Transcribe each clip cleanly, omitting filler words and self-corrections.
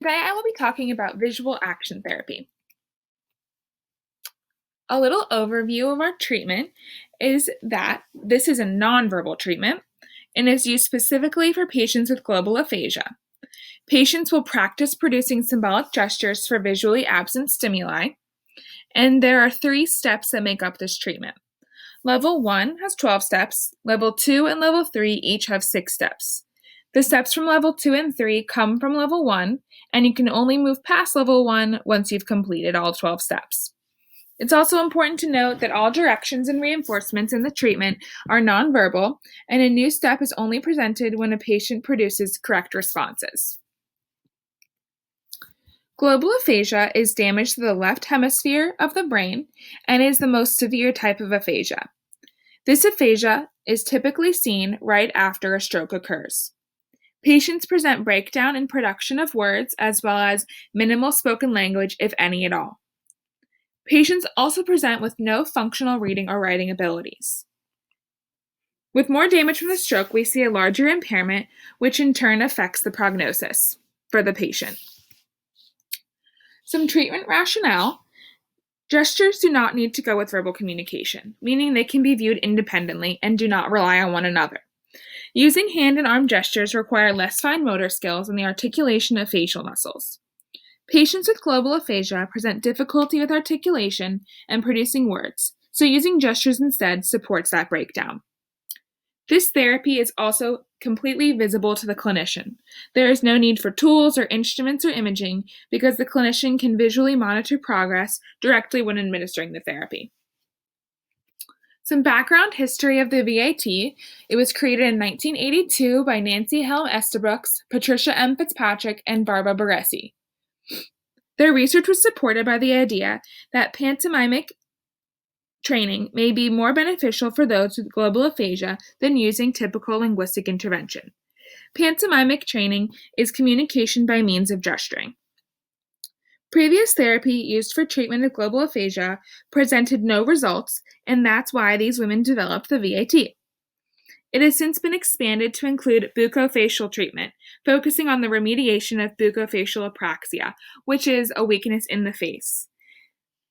Today I will be talking about visual action therapy. A little overview of our treatment is that this is a nonverbal treatment and is used specifically for patients with global aphasia. Patients will practice producing symbolic gestures for visually absent stimuli, and there are 3 steps that make up this treatment. Level 1 has 12 steps, Level 2 and Level 3 each have 6 steps. The steps from Level 2 and 3 come from Level 1, and you can only move past Level 1 once you've completed all 12 steps. It's also important to note that all directions and reinforcements in the treatment are nonverbal, and a new step is only presented when a patient produces correct responses. Global aphasia is damage to the left hemisphere of the brain and is the most severe type of aphasia. This aphasia is typically seen right after a stroke occurs. Patients present breakdown in production of words as well as minimal spoken language, if any at all. Patients also present with no functional reading or writing abilities. With more damage from the stroke, we see a larger impairment, which in turn affects the prognosis for the patient. Some treatment rationale. Gestures do not need to go with verbal communication, meaning they can be viewed independently and do not rely on one another. Using hand and arm gestures require less fine motor skills and the articulation of facial muscles. Patients with global aphasia present difficulty with articulation and producing words, so using gestures instead supports that breakdown. This therapy is also completely visible to the clinician. There is no need for tools or instruments or imaging because the clinician can visually monitor progress directly when administering the therapy. Some background history of the VAT. It was created in 1982 by Nancy Helm Estabrooks, Patricia M. Fitzpatrick, and Barbara Baresi. Their research was supported by the idea that pantomimic training may be more beneficial for those with global aphasia than using typical linguistic intervention. Pantomimic training is communication by means of gesturing. Previous therapy used for treatment of global aphasia presented no results, and that's why these women developed the VAT. It has since been expanded to include bucofacial treatment, focusing on the remediation of bucofacial apraxia, which is a weakness in the face.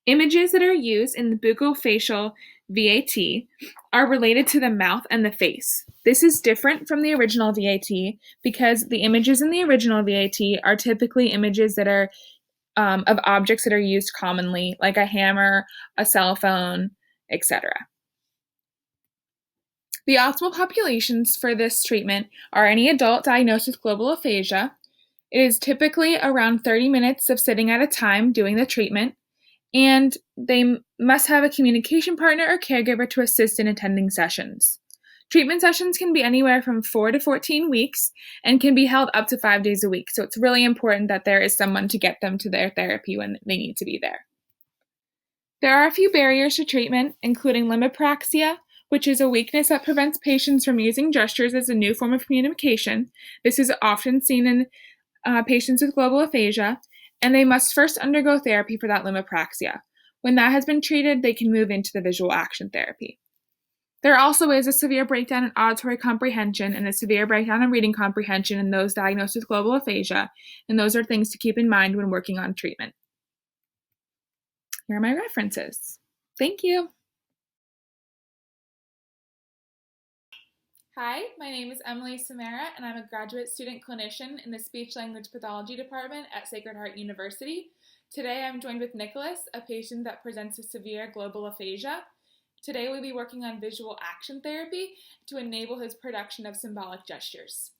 Images that are used in the bucofacial VAT are related to the mouth and the face. This is different from the original VAT because the images in the original VAT are typically images that are of objects that are used commonly, like a hammer, a cell phone, etc. The optimal populations for this treatment are any adult diagnosed with global aphasia. It is typically around 30 minutes of sitting at a time doing the treatment, and they must have a communication partner or caregiver to assist in attending sessions. Treatment sessions can be anywhere from 4 to 14 weeks and can be held up to 5 days a week, so it's really important that there is someone to get them to their therapy when they need to be there. There are a few barriers to treatment, including limipraxia, which is a weakness that prevents patients from using gestures as a new form of communication. This is often seen in patients with global aphasia, and they must first undergo therapy for that limipraxia. When that has been treated, they can move into the visual action therapy. There also is a severe breakdown in auditory comprehension and a severe breakdown in reading comprehension in those diagnosed with global aphasia, and those are things to keep in mind when working on treatment. Here are my references. Thank you. Hi, my name is Emily Samara, and I'm a graduate student clinician in the Speech-Language Pathology Department at Sacred Heart University. Today I'm joined with Nicholas, a patient that presents with severe global aphasia. Today we'll be working on visual action therapy to enable his production of symbolic gestures.